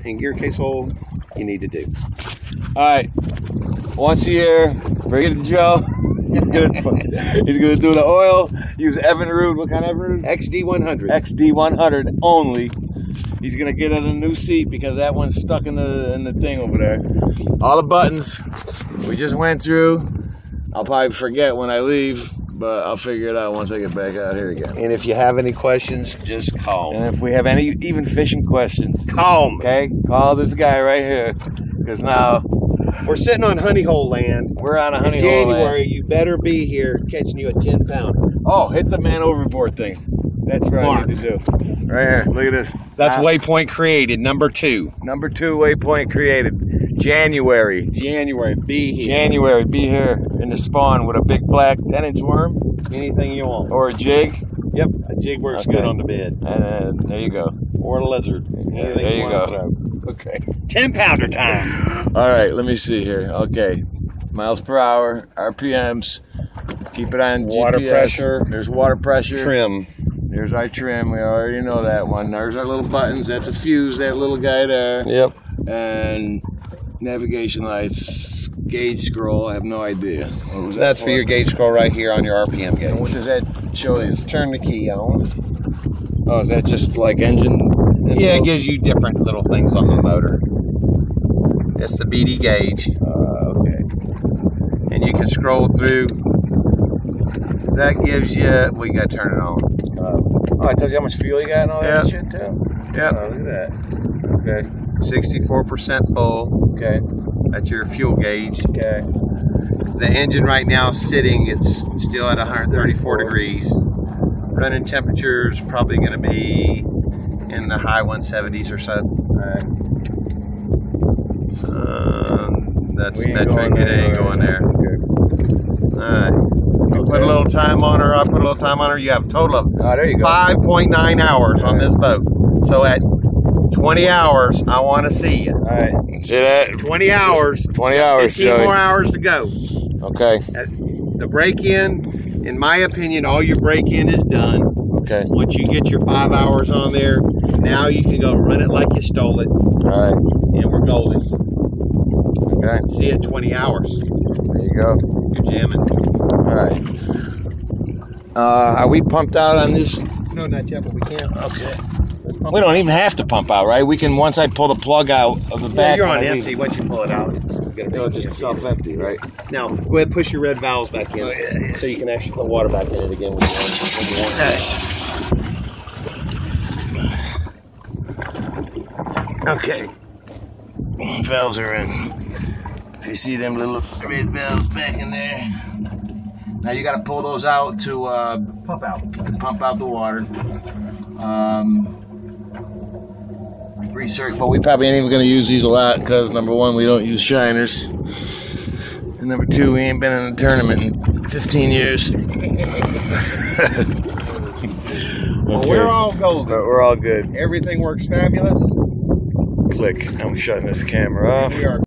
and gear case oil you need to do. All right, once a year, bring it to Joe. He's gonna do the oil. Use Evinrude. What kind of Evinrude? XD100. XD100 only. He's gonna get it a new seat because that one's stuck in the thing over there. All the buttons we just went through. I'll probably forget when I leave, but I'll figure it out once I get back out here again. And if you have any questions, just call me. And if we have any even fishing questions, Call me. okay? Call this guy right here, because now We're sitting on honey hole land. we're on a honey In hole January, land. you better be here catching you a 10-pounder. Oh, hit the man overboard thing. That's what I need to do. Right here. Look at this. That's waypoint created, number 2. Number 2 waypoint created. January. January, be here. January, be here in the spawn with a big black 10-inch worm Anything you want. or a jig. Yep, a jig works Okay. good on the bed. And there you go. Or a lizard. Anything There you wanna go. throw. Okay. 10-pounder time. All right, let me see here. Okay. Miles per hour, RPMs. Keep it on Water GPS. pressure. There's water pressure. Trim. There's our trim. We already know that one. There's our little buttons. That's a fuse, that little guy there. Yep. And navigation lights, gauge scroll. I have no idea. What was that That's for your gauge scroll right here on your RPM And gauge. what does that show you? Turn the key on. Oh, is that just like engine? Yeah, it gives you different little things on the motor. It's the BD gauge. Okay. And you can scroll through. That gives you, well, you gotta turn it on. Oh, it tells you how much fuel you got and all that Yep. shit too? Yep. Oh, look at that. Okay. 64% full. Okay. That's your fuel gauge. Okay. The engine right now is sitting, it's still at 134 degrees. Running temperature is probably gonna be in the high 170s or so. Alright. That's We ain't metric, going it ain't there. going there. Okay. Alright. You put a little time on her, I put a little time on her, you have a total of Oh, there you go. 5.9 hours on this boat. So at 20 hours, I want to see you. Alright. See that? 20 hours. 20 hours, 15 Joey. more hours to go. Okay. The break-in, in my opinion, all your break-in is done. Okay. Once you get your 5 hours on there, now you can go run it like you stole it, Alright. and we're golden. Okay. See you at 20 hours. There you go. You're jamming. Alright. Are we pumped out on this? No, not yet, but we can. Okay. We don't even have to pump out, right? We can, once I pull the plug out of the Yeah, back. you're when on I leave, empty. Once you pull it out, it's gonna be It'll just self-empty, right? Now, go ahead and push your red valves back in, so you can actually put water back in it again when you want it. Okay. Valves are in. If you see them little red valves back in there. Now you got to pull those out to Pump out. pump out the water. Recirc, but we probably ain't even going to use these a lot because number one, we don't use shiners. And number two, we ain't been in a tournament in 15 years. Well, we're all golden. But we're all good. Everything works fabulous. Click. I'm shutting this camera off. We are